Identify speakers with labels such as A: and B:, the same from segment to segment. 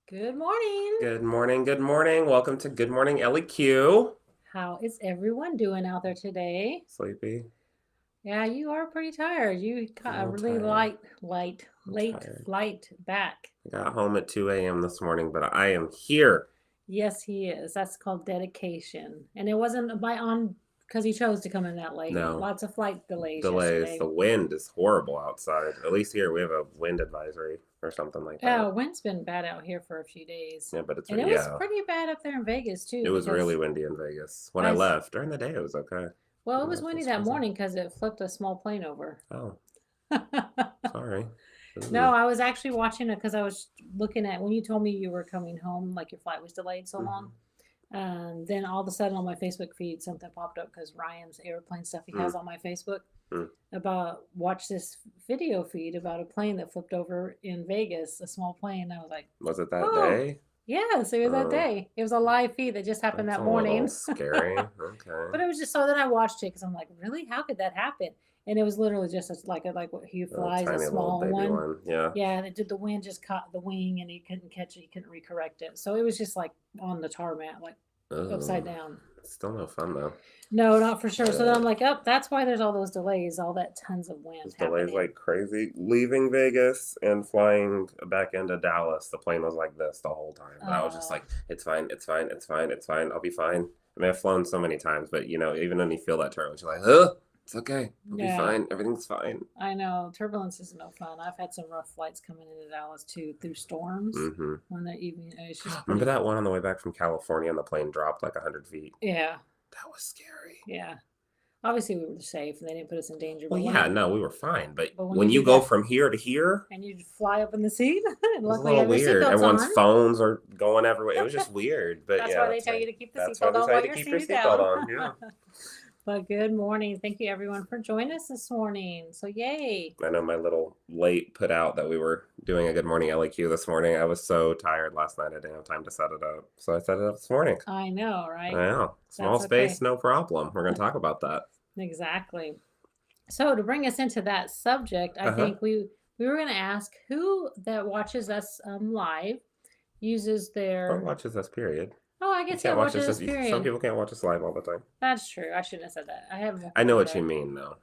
A: Good morning.
B: Good morning. Good morning. Welcome to Good Morning LEQ.
A: How is everyone doing out there today?
B: Sleepy.
A: Yeah, you are pretty tired. You
B: A
A: got a
B: little
A: really
B: tired. I'm
A: late
B: tired.
A: flight back.
B: I got home at 2 a.m. this morning, but I am here.
A: Yes, he is. That's called dedication. And it wasn't by on because he chose to come in that late.
B: No
A: Lots of flight delays
B: delays.
A: yesterday.
B: The wind is horrible outside. At least here we have a wind advisory or something like that.
A: Yeah, wind's been bad out here for a few days.
B: Yeah, but it's,
A: And it was
B: yeah,
A: pretty bad up there in Vegas
B: it
A: too
B: was
A: because
B: really windy in Vegas. When I
A: I
B: left, during the day, it was okay.
A: well, it
B: When I
A: was
B: left, it
A: windy
B: was
A: that
B: freezing.
A: morning because it flipped a small plane over.
B: Oh, sorry.
A: No,
B: Ooh.
A: I was actually watching it because I was looking at when you told me you were coming home, like your flight was delayed so long.
B: Mm-hmm.
A: Then all of a sudden on my Facebook feed, something popped up because Ryan's airplane stuff he has on my Facebook about watch this video feed about a plane that flipped over in Vegas, a small plane. I was like,
B: Was it that
A: oh,
B: day?
A: yes, it was that
B: Oh,
A: day. It was a live feed that just happened
B: that's
A: that
B: a little
A: morning.
B: scary. Okay.
A: But it was just so then I watched it because I'm like, really? How could that happen? And it was literally just like what he
B: A
A: flies, a
B: tiny little
A: small
B: baby
A: one.
B: one. Yeah.
A: Yeah, and it did the wind just caught the wing and he couldn't catch it, he couldn't recorrect it. So it was just like on the tarmac, like upside
B: Oh,
A: down.
B: still no fun though.
A: No, not for sure. So then
B: Uh,
A: I'm like, oh, that's why there's all those delays, all that tons of wind
B: there's delays
A: happening.
B: like crazy. Leaving Vegas and flying back into Dallas, the plane was like this the whole time. And I was just
A: Oh,
B: like, it's fine, it's fine, it's fine, it's fine. I'll be fine. I mean, I've flown so many times, but even when you feel that turbulence, you're like, huh, it's okay. I'll be
A: yeah,
B: fine. Everything's fine.
A: I know. Turbulence is no fun. I've had some rough flights coming into Dallas too through storms
B: Mm-hmm.
A: when the evening. It's just
B: Remember
A: pretty.
B: that one on the way back from California and the plane dropped like 100 feet?
A: Yeah,
B: That was scary.
A: yeah. Obviously, we were safe and they didn't put us in danger.
B: Well,
A: But
B: yeah, no, we were fine. But
A: when you
B: when you
A: do
B: go
A: that
B: from here to here,
A: and you fly up in the seat, and
B: it was a
A: luckily you
B: little
A: have your
B: weird.
A: seatbelts
B: Everyone's
A: on.
B: phones are going everywhere. It was just weird. But
A: That's
B: yeah,
A: why they tell you to keep the
B: that's why
A: seatbelt
B: they
A: on
B: tell you
A: while
B: to
A: you're
B: keep your
A: seated
B: seatbelt
A: down.
B: on. Yeah.
A: But good morning. Thank you everyone for joining us this morning. So yay.
B: I know my little late put out that we were doing a Good Morning LEQ this morning. I was so tired last night. I didn't have time to set it up. So I set it up this morning.
A: I know,
B: I
A: right?
B: know. Small
A: That's okay.
B: space, no problem. We're going to talk about that.
A: Exactly. So to bring us into that subject, I
B: Uh huh.
A: think we were going to ask who that watches us live uses
B: Or
A: their.
B: watches us, period.
A: Oh, I
B: You
A: guess yeah,
B: can't watch
A: watches
B: us.
A: us.
B: Some
A: Period.
B: people can't watch us live all the time.
A: That's true. I shouldn't have said that. I have.
B: I know what you
A: Okay.
B: mean, though.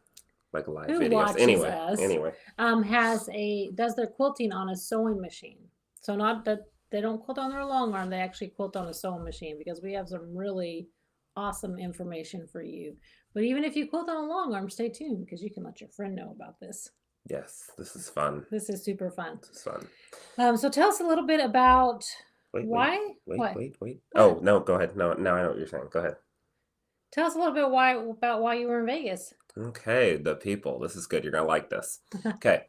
B: Like live
A: Who
B: videos.
A: watches
B: Anyway,
A: us
B: anyway.
A: has a does their quilting on a sewing machine. So not that they don't quilt on their long arm, they actually quilt on a sewing machine because we have some really awesome information for you. But even if you quilt on a long arm, stay tuned because you can let your friend know about this.
B: Yes, this is fun.
A: This is super fun.
B: This is fun.
A: So tell us a little bit about
B: Wait, wait,
A: why
B: wait,
A: what
B: wait, wait.
A: what
B: Oh, no, go ahead. No, now I know what you're saying. Go ahead.
A: tell us a little bit why about why you were in Vegas.
B: Okay, the people. This is good. You're gonna like this. Okay.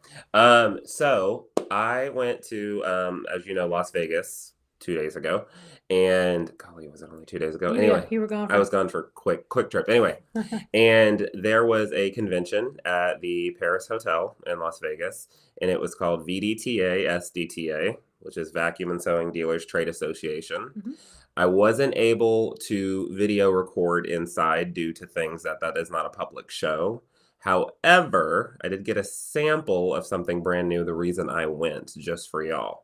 B: So I went to as you know, Las Vegas 2 days ago. And golly, was it only 2 days ago?
A: Yeah,
B: Anyway,
A: you were gone
B: I
A: for
B: was gone for a quick trip. Anyway, and there was a convention at the Paris Hotel in Las Vegas, and it was called VDTA SDTA, which is Vacuum and Sewing Dealers Trade Association.
A: Mhm.
B: I wasn't able to video record inside due to things that is not a public show. However, I did get a sample of something brand new, the reason I went, just for y'all.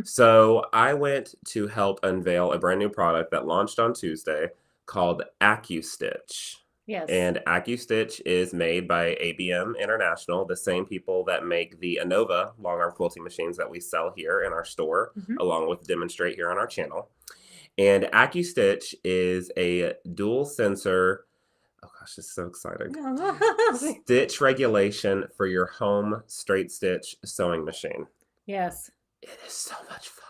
B: So I went to help unveil a brand new product that launched on Tuesday called AccuStitch.
A: Yes.
B: And AccuStitch is made by ABM International, the same people that make the Anova long arm quilting machines that we sell here in our store,
A: Mhm.
B: along with demonstrate here on our channel. And AccuStitch is a dual sensor. Oh gosh, this is so exciting. Stitch regulation for your home straight stitch sewing machine.
A: Yes.
B: It is so much fun.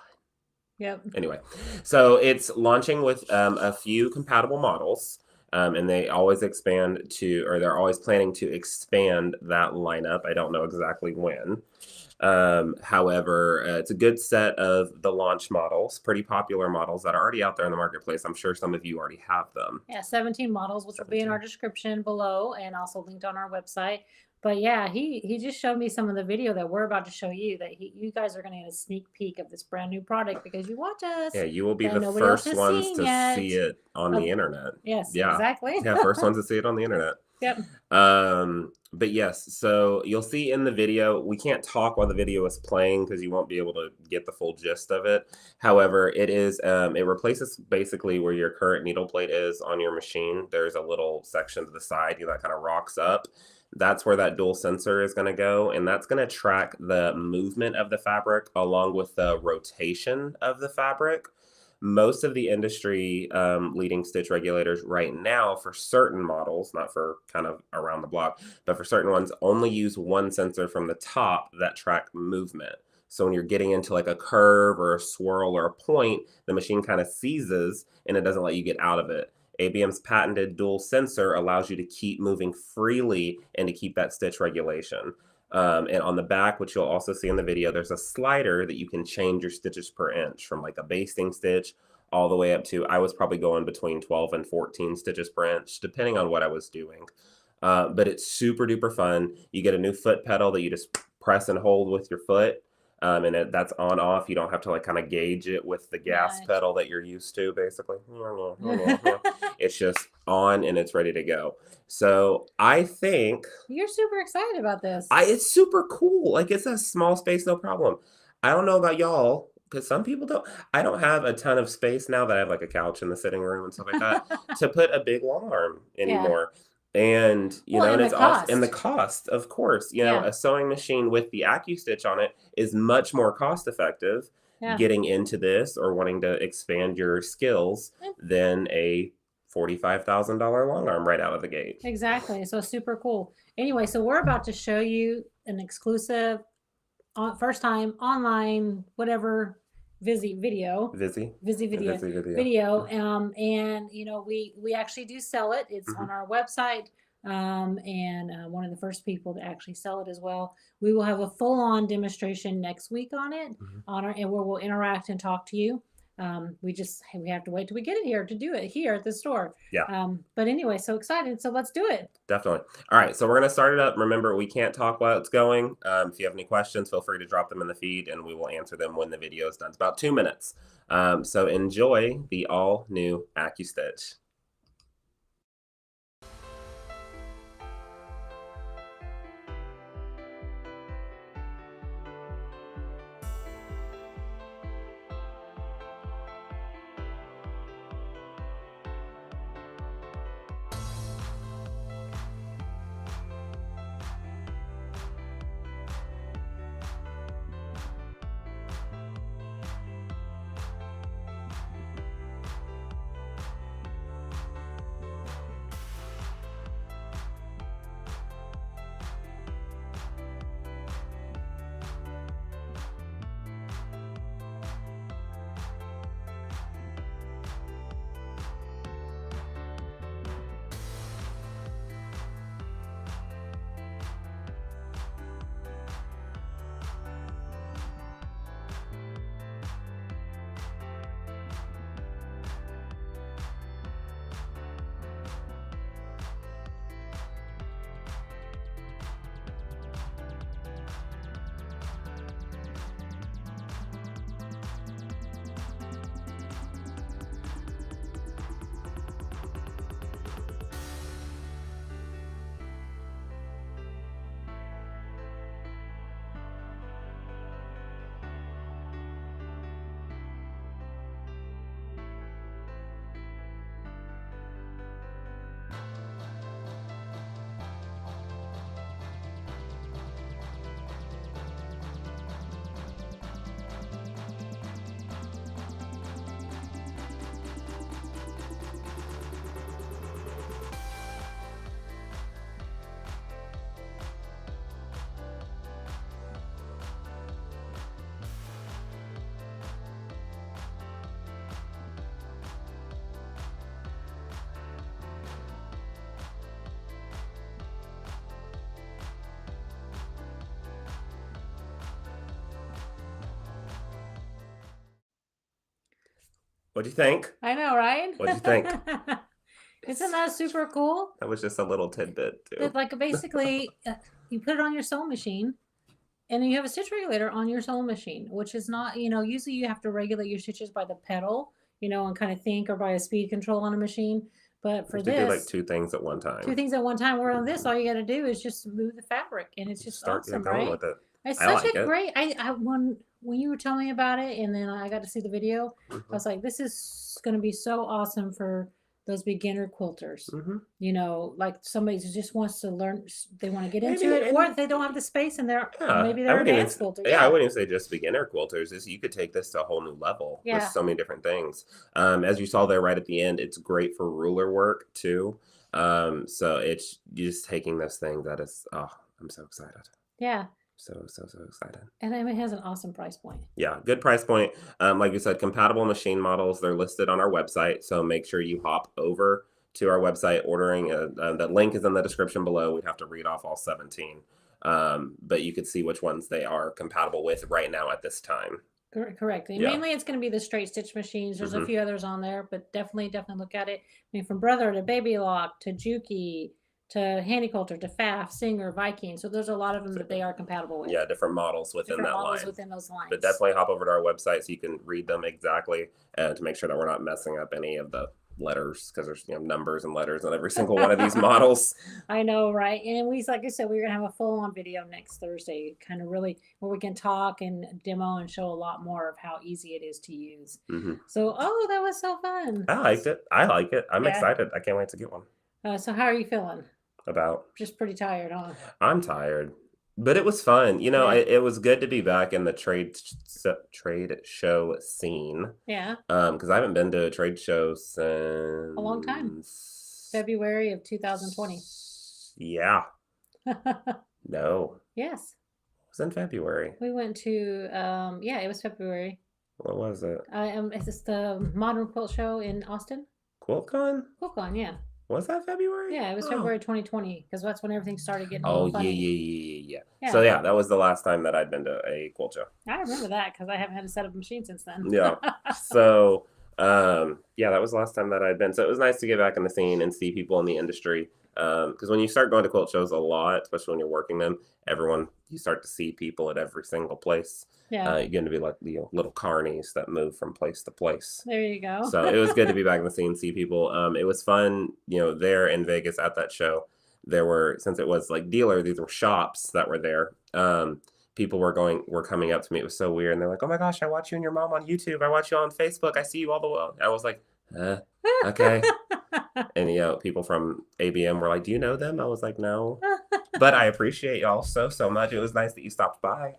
A: Yep.
B: Anyway, so it's launching with a few compatible models. And they always expand to, or they're always planning to expand that lineup. I don't know exactly when. However, it's a good set of the launch models, pretty popular models that are already out there in the marketplace. I'm sure some of you already have them.
A: Yeah, 17 models, which will be in our
B: 17.
A: description below and also linked on our website. But yeah, he just showed me some of the video that we're about to show you that you guys are gonna get a sneak peek of this brand new product because you watch
B: Yeah,
A: us
B: you will be
A: that
B: the
A: nobody else
B: first
A: is
B: ones
A: seeing
B: to see
A: yet.
B: it on the
A: Of
B: internet.
A: yes,
B: Yeah.
A: exactly.
B: Yeah, first ones to see it on the internet.
A: Yep.
B: But yes, so you'll see in the video, we can't talk while the video is playing because you won't be able to get the full gist of it. However, it replaces basically where your current needle plate is on your machine. There's a little section to the side that kind of rocks up. That's where that dual sensor is going to go, and that's going to track the movement of the fabric along with the rotation of the fabric. Most of the industry leading stitch regulators right now for certain models, not for kind of around the block, but for certain ones, only use one sensor from the top that track movement. So when you're getting into like a curve or a swirl or a point, the machine kind of seizes and it doesn't let you get out of it. ABM's patented dual sensor allows you to keep moving freely and to keep that stitch regulation. And on the back, which you'll also see in the video, there's a slider that you can change your stitches per inch from like a basting stitch all the way up to, I was probably going between 12 and 14 stitches per inch, depending on what I was doing. But it's super duper fun. You get a new foot pedal that you just press and hold with your foot. That's on off. You don't have to like kind of gauge it with the gas
A: Nice.
B: pedal that you're used to, basically. It's just on and it's ready to go. So I think
A: You're super excited about this.
B: it's super cool. Like it's a small space, no problem. I don't know about y'all, because some people don't. I don't have a ton of space now that I have like a couch in the sitting room and stuff like that to put a big long arm
A: Yeah.
B: anymore. And
A: Well,
B: and
A: and
B: it's
A: the
B: also and the
A: cost.
B: cost, of course.
A: Yeah.
B: A sewing machine with the AccuStitch on it is much more cost effective
A: Yeah.
B: getting into this or wanting to expand your skills
A: Yeah.
B: than a $45,000 long arm right out of the gate.
A: Exactly. So super cool. Anyway, so we're about to show you an exclusive first time online, whatever, video.
B: Vizzy
A: Video. And we actually do sell it. It's
B: Mhm.
A: on our website. And one of the first people to actually sell it as well. We will have a full-on demonstration next week on it, and where we'll interact and talk to you. We have to wait till we get it here to do it here at the store.
B: Yeah.
A: But anyway, so excited. So let's do it.
B: Definitely. All right, so we're going to start it up. Remember, we can't talk while it's going. If you have any questions, feel free to drop them in the feed, and we will answer them when the video is done. It's about 2 minutes. So enjoy the all-new AccuStitch. What'd you think?
A: I know, right?
B: What'd you think?
A: Isn't that super cool?
B: That was just a little tidbit, too.
A: Like basically, you put it on your sewing machine, and then you have a stitch regulator on your sewing machine, which is not, usually you have to regulate your stitches by the pedal, and kind of think, or by a speed control on a machine. But
B: You
A: for
B: have to do like
A: this,
B: 2 things at one
A: two
B: time.
A: things at one time. Where on this, all you got to do is just move the fabric, and it's just
B: Start
A: awesome,
B: going
A: right?
B: with it.
A: It's
B: I
A: such
B: like
A: a
B: it.
A: great. When you were telling me about it, and then I got to see the video, I
B: Mhm.
A: was like, this is going to be so awesome for those beginner quilters.
B: Mhm.
A: Like somebody who just wants to learn, they want to get into
B: Maybe,
A: it, or
B: and
A: if they don't have the space in there,
B: yeah,
A: maybe
B: I
A: they're
B: wouldn't even
A: advanced quilter.
B: yeah, I wouldn't even say just beginner quilters. Is you could take this to a whole new level with
A: Yeah.
B: so many different things. As you saw there right at the end, it's great for ruler work too. So it's just taking this thing that is, oh, I'm so excited.
A: Yeah.
B: So excited.
A: And it has an awesome price point.
B: Yeah, good price point. Like you said, compatible machine models, they're listed on our website. So make sure you hop over to our website ordering. The link is in the description below. We'd have to read off all 17. But you could see which ones they are compatible with right now at this time.
A: Correct. And
B: Yeah.
A: mainly it's going to be the straight stitch machines. There's a
B: Mhm.
A: few others on there, but definitely look at it. I mean, from Brother to Baby Lock to Juki to Handy Quilter to Pfaff, Singer, Viking. So there's a lot of them that they are compatible with.
B: Yeah, different models within
A: Different
B: that
A: models
B: line.
A: within those lines.
B: But definitely hop over to our website so you can read them exactly to make sure that we're not messing up any of the letters, because there's numbers and letters on every single one of these models.
A: I know, right? And like I said, we're gonna have a full-on video next Thursday, kind of really where we can talk and demo and show a lot more of how easy it is to use.
B: Mhm.
A: So, that was so fun.
B: I liked it. I like it. I'm
A: Yeah.
B: excited. I can't wait to get one.
A: So how are you feeling?
B: About
A: Just pretty tired, huh?
B: I'm tired, but it was fun.
A: Yeah.
B: It was good to be back in the trade show scene.
A: Yeah.
B: Because I haven't been to a trade show since
A: A long time. February of 2020.
B: Yeah. No.
A: Yes.
B: It was in February.
A: We went to it was February.
B: What was it?
A: Is this the Modern Quilt Show in Austin?
B: QuiltCon?
A: QuiltCon, yeah.
B: Was that February?
A: Yeah, it was
B: Oh.
A: February 2020 because that's when everything started getting a
B: Oh,
A: little
B: yeah,
A: funny.
B: yeah.
A: Yeah.
B: So, yeah, that was the last time that I'd been to a quilt show.
A: I remember that because I haven't had to set up a machine since then.
B: Yeah. So, that was the last time that I'd been. So it was nice to get back in the scene and see people in the industry. Because when you start going to quilt shows a lot, especially when you're working them, you start to see people at every single place.
A: Yeah.
B: You're going to be like little carnies that move from place to place.
A: There you go.
B: So it was good to be back in the scene, see people. It was fun, there in Vegas at that show. Since it was like dealer, these were shops that were there. People were coming up to me. It was so weird. And they're like, oh my gosh, I watch you and your mom on YouTube. I watch you on Facebook. I see you all the way. I was like, okay. And, people from ABM were like, do you know them? I was like, no. But I appreciate y'all so much. It was nice that you stopped by.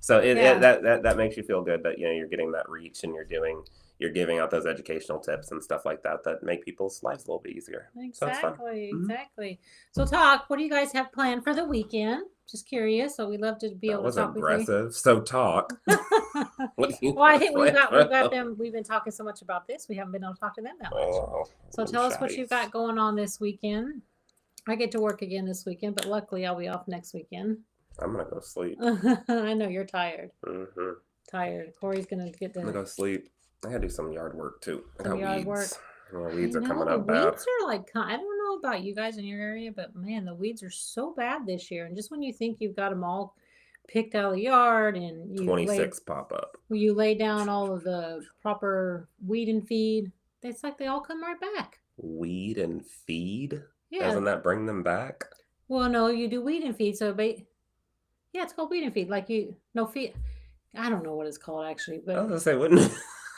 B: So that makes you feel good that, you're getting that reach and you're giving out those educational tips and stuff like that make people's lives a little bit easier.
A: Exactly.
B: So it's fun.
A: Exactly. So what do you guys have planned for the weekend? Just curious. So we love to be able to talk
B: aggressive.
A: with you.
B: So talk. What do you
A: Well, I think we've got them. We've been talking so much about this. We haven't been able to talk to them that much.
B: Oh,
A: so tell us what you've got going on this weekend. I get to work again this weekend, but luckily I'll be off next weekend.
B: I'm going to go sleep.
A: I know you're tired.
B: Mm-hmm.
A: Tired. Corey's going to get
B: I'm going to go sleep. I got to do some yard work too. I got
A: yard
B: weeds.
A: work.
B: Weeds are coming up bad.
A: Weeds are I don't know about you guys in your area, but man, the weeds are so bad this year. And just when you think you've got them all picked out of the yard and
B: 26 pop up.
A: You lay down all of the proper weed and feed, it's like they all come right back.
B: Weed and feed?
A: Yeah.
B: Doesn't that bring them back?
A: Well, no, you do weed and feed. Yeah, it's called weed and feed. Feed. I don't know what it's called actually, but
B: I was gonna say, wouldn't it?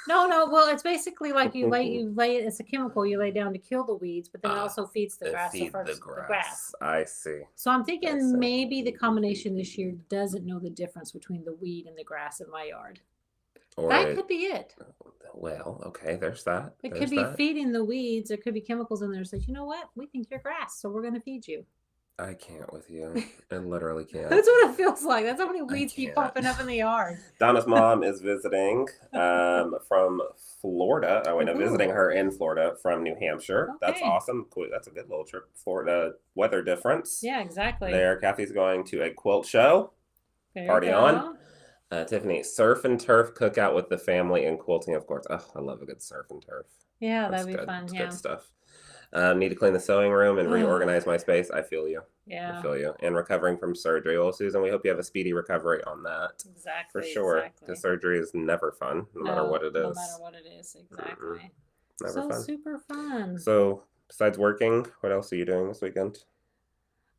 A: No. Well, it's basically like you lay. It's a chemical you lay down to kill the weeds, but then it also feeds the grass.
B: The grass. I see.
A: So I'm thinking maybe the combination this year doesn't know the difference between the weed and the grass in my yard. That could be it.
B: Well, okay, there's that.
A: It could be feeding the weeds. There could be chemicals in there that says, you know what? We think you're grass, so we're going to feed you.
B: I can't with you. I literally can't.
A: That's what it feels like. That's how many weeds keep popping up in the yard.
B: Donna's mom is visiting from Florida. Visiting her in Florida from New Hampshire. Okay. That's awesome. Cool. That's a good little trip. Florida weather difference.
A: Yeah, exactly.
B: There, Kathy's going to a quilt show. Party on. Tiffany, surf and turf cookout with the family and quilting, of course. Oh, I love a good surf and turf.
A: Yeah, that'd be fun.
B: Good stuff. Need to clean the sewing room and
A: Ugh.
B: reorganize my space. I feel you. I
A: Yeah,
B: feel you. And recovering from surgery. Well, Susan, we hope you have a speedy recovery on that. For
A: exactly,
B: sure.
A: exactly.
B: Because surgery is never fun, no matter what it is.
A: No matter what it is, exactly.
B: Never
A: So
B: fun.
A: super fun.
B: So, besides working, what else are you doing this weekend?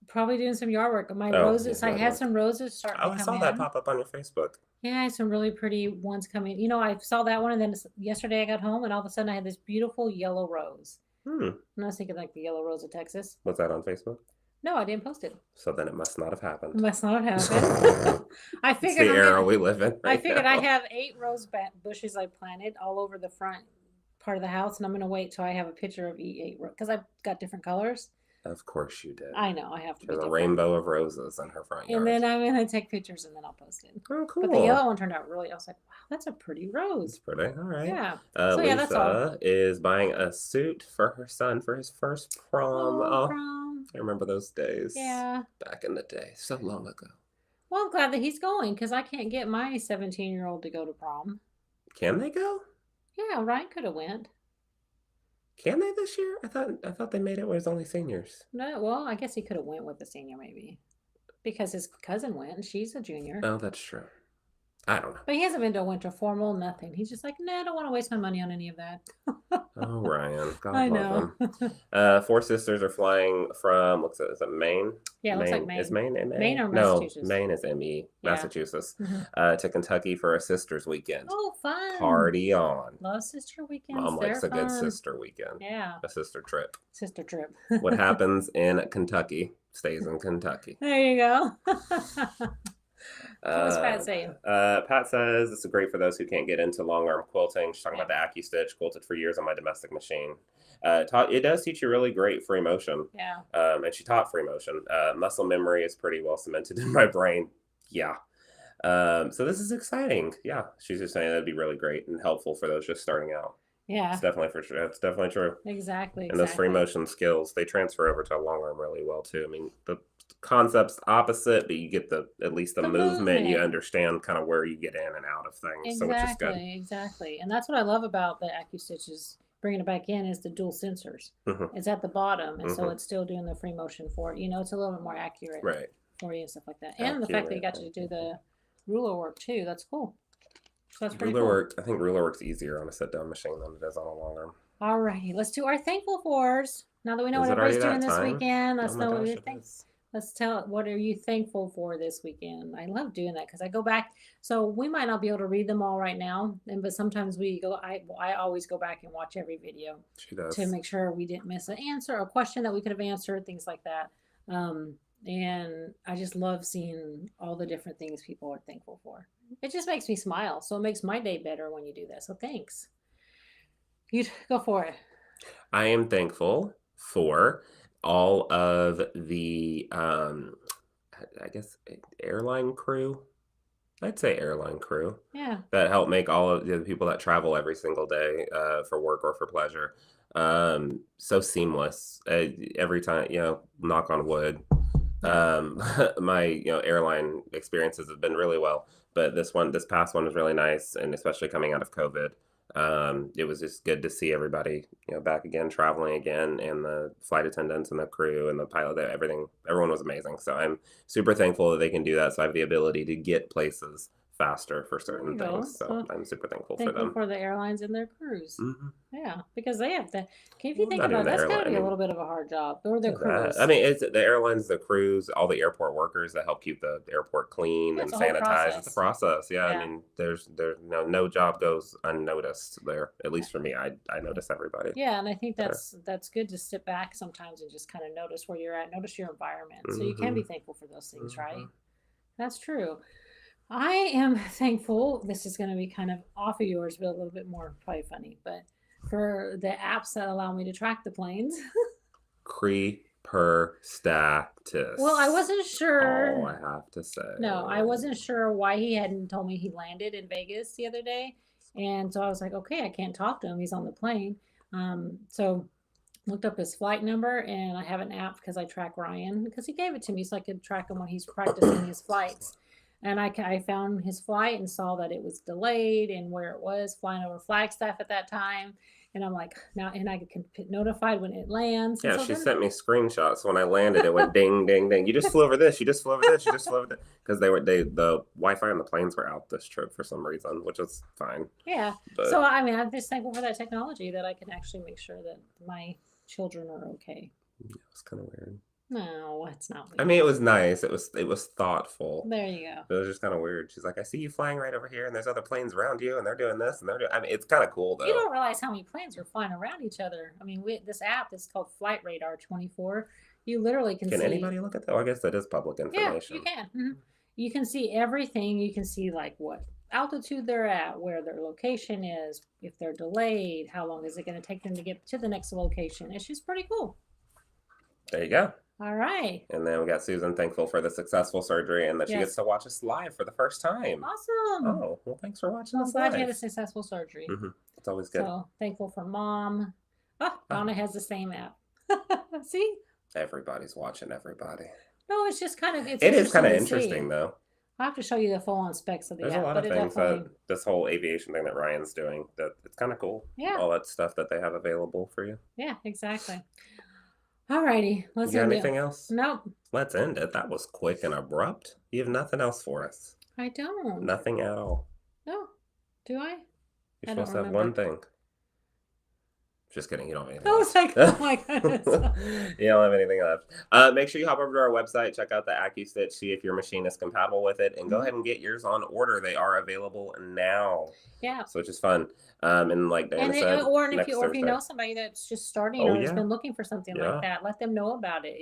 A: Probably doing some yard work. My
B: Oh,
A: roses,
B: yeah,
A: I
B: yard
A: had
B: work.
A: some roses starting
B: Oh,
A: to
B: I
A: come
B: saw that
A: in.
B: pop up on your Facebook.
A: Yeah, I had some really pretty ones coming. You know, I saw that one, and then yesterday I got home, and all of a sudden I had this beautiful yellow rose.
B: And
A: I was thinking like the yellow rose of Texas.
B: was that on Facebook?
A: No, I didn't post it.
B: So then it must not have happened.
A: Must not have happened. I
B: It's
A: figured
B: the era we live in
A: I
B: right
A: figured I
B: now.
A: have 8 rose bushes I planted all over the front part of the house, and I'm gonna wait till I have a picture of each 8 because I've got different colors.
B: Of course you did.
A: I know I have to
B: She
A: be
B: has a
A: different.
B: rainbow of roses in her front
A: And
B: yard.
A: then I'm gonna take pictures and then I'll post it.
B: Oh,
A: But the yellow
B: cool.
A: one turned out really. I was like, wow, that's a pretty
B: It's
A: rose.
B: pretty. All right.
A: Yeah. So yeah, that's all.
B: Lisa is buying a suit for her son for his first prom.
A: Oh, prom.
B: I remember those days.
A: Yeah.
B: Back in the day, so long ago.
A: Well, I'm glad that he's going because I can't get my 17-year-old to go to prom.
B: Can they go?
A: Yeah, Ryan could have went.
B: Can they this year? I thought they made it where it's only seniors.
A: No, well, I guess he could have went with the senior maybe because his cousin went and she's a junior.
B: Oh, that's true. I don't know.
A: But he hasn't been to a winter formal, nothing. He's just like, nah, I don't want to waste my money on any of that.
B: Oh, Ryan. God
A: I
B: love
A: know.
B: him. 4 sisters are flying from, is it Maine?
A: Yeah, it looks like Maine.
B: Is Maine M-A?
A: Maine or
B: No,
A: Massachusetts?
B: Maine is M-E.
A: Yeah.
B: Massachusetts.
A: Mhm.
B: To Kentucky for a sisters weekend.
A: Oh, fun.
B: Party on.
A: Love sister weekends.
B: Mom likes
A: They're
B: a good
A: fun.
B: sister weekend.
A: Yeah.
B: A sister trip.
A: Sister trip.
B: What happens in Kentucky stays in Kentucky.
A: There you go. What's Pat saying?
B: Pat says this is great for those who can't get into long arm quilting. She's talking about the AccuStitch, quilted for years on my domestic machine. It does teach you really great free motion.
A: Yeah.
B: And she taught free motion. Muscle memory is pretty well cemented in my brain. Yeah. So this is exciting. Yeah. She's just saying that'd be really great and helpful for those just starting out.
A: Yeah.
B: It's definitely for sure. It's definitely true.
A: Exactly.
B: And those free motion skills, they transfer over to a long arm really well too. I mean, the concept's opposite, but you get at least the movement. You understand kind of where you get in and out of things.
A: Exactly,
B: so which is good.
A: Exactly. And that's what I love about the AccuStitch is bringing it back in is the dual sensors.
B: Mm-hmm.
A: It's at the bottom, and so it's still doing the free motion for it. You know, it's a little bit more accurate for you and stuff like that. And the fact that you got to do the ruler work too, that's cool. So that's pretty cool.
B: I think ruler work's easier on a sit-down machine than it is on a long arm.
A: Alrighty, let's do our thankful fors. Now that we know what everybody's doing this weekend, let's know what you're thankful. Let's tell what are you thankful for this weekend. I love doing that because I go back. So we might not be able to read them all right now, but sometimes we go. I always go back and watch every video to make sure we didn't miss an answer, a question that we could have answered, things like that. And I just love seeing all the different things people are thankful for. It just makes me smile. So it makes my day better when you do that. So thanks. You go for it.
B: I am thankful for all of the, I guess, airline crew. I'd say airline crew.
A: Yeah.
B: That help make all of the people that travel every single day for work or for pleasure so seamless. Every time, knock on wood. My airline experiences have been really well, but this past one was really nice, and especially coming out of COVID. It was just good to see everybody, back again, traveling again, and the flight attendants and the crew and the pilot, everyone was amazing. So I'm super thankful that they can do that. So I have the ability to get places faster for certain things. So I'm super thankful for them.
A: For the airlines and their crews.
B: Mm-hmm.
A: Yeah, because they have to. If you think about it, that's got to be a little bit of a hard job. Or the crews.
B: I mean, it's the airlines, the crews, all the airport workers that help keep the airport clean and sanitized. It's a process. Yeah, I mean, there's no job goes unnoticed there. At least for me, I notice everybody.
A: Yeah, and I think that's good to sit back sometimes and just kind of notice where you're at, notice your environment. So you can be thankful for those things, right? That's true. I am thankful. This is going to be kind of off of yours, but a little bit more probably funny. But for the apps that allow me to track the planes.
B: Creeper status.
A: Well, I wasn't sure.
B: Oh, I have to say.
A: No, I wasn't sure why he hadn't told me he landed in Vegas the other day. And so I was like, okay, I can't talk to him. He's on the plane. So looked up his flight number, and I have an app because I track Ryan because he gave it to me so I could track him when he's practicing his flights. And I found his flight and saw that it was delayed and where it was, flying over Flagstaff at that time. And I'm like, now, and I can get notified when it lands.
B: Yeah,
A: And so
B: she
A: then,
B: sent me screenshots when I landed. It went ding, ding, ding. You just flew over this. You just flew over this. You just flew over this. Because the Wi-Fi on the planes were out this trip for some reason, which is fine.
A: yeah.
B: But
A: So, I mean, I'm just thankful for that technology that I can actually make sure that my children are okay.
B: yeah, it was kind of weird.
A: No, it's not
B: I
A: weird.
B: mean, it was nice. It was thoughtful.
A: There you go.
B: But it was just kind of weird. She's like, I see you flying right over here, and there's other planes around you, and they're doing this, and they're doing. I mean, it's kind of cool
A: You
B: though.
A: don't realize how many planes are flying around each other. I mean, this app is called Flight Radar 24. You literally can
B: Can
A: see.
B: anybody look at that? Well, I guess that is public
A: Yeah,
B: information.
A: you can. You can see everything. You can see like what altitude they're at, where their location is, if they're delayed, how long is it going to take them to get to the next location. It's just pretty cool.
B: There you go.
A: All right.
B: And then we got Susan thankful for the successful surgery and that she
A: Yes.
B: gets to watch us live for the first time.
A: Awesome.
B: Oh, well, thanks for watching
A: I'm
B: us
A: glad you had a
B: live.
A: successful surgery.
B: It's always good.
A: So thankful for Mom. Oh, Donna has the same app. See?
B: Everybody's watching everybody.
A: No, it's just kind of
B: It is kind of
A: to see.
B: interesting, though.
A: I'll have to show you the full-on specs of the
B: There's
A: app.
B: a lot
A: but
B: of
A: it
B: things
A: definitely,
B: that this whole aviation thing that Ryan's doing that it's kind of cool.
A: Yeah.
B: All that stuff that they have available for you.
A: Yeah, exactly. All righty. Let's
B: You got
A: end it.
B: anything else?
A: Nope.
B: Let's end it. That was quick and abrupt. You have nothing else for us.
A: I don't.
B: Nothing at all.
A: No. Do I?
B: You're
A: I don't
B: supposed to have
A: remember.
B: one thing. Just kidding. You don't have anything
A: I
B: left.
A: was like, oh my goodness.
B: You don't have anything left. Make sure you hop over to our website, check out the AccuStitch, see if your machine is compatible with it, and go ahead and get yours on order. They are available now.
A: Yeah.
B: So which is fun. And like Diana said,
A: or if
B: next
A: you
B: Thursday.
A: know somebody that's just starting
B: Oh,
A: or has
B: yeah.
A: been looking for something
B: Yeah.
A: like that, let them know about it.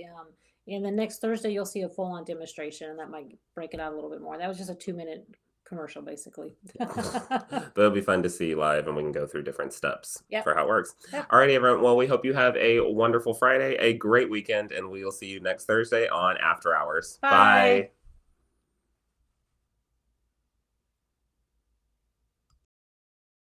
A: And then next Thursday you'll see a full-on demonstration, and that might break it out a little bit more. That was just a 2-minute commercial, basically.
B: But it'll be fun to see live, and we can go through different steps
A: Yep.
B: for how it works.
A: Yep.
B: Alrighty, everyone. Well, we hope you have a wonderful Friday, a great weekend, and we will see you next Thursday on After Hours.
A: Bye.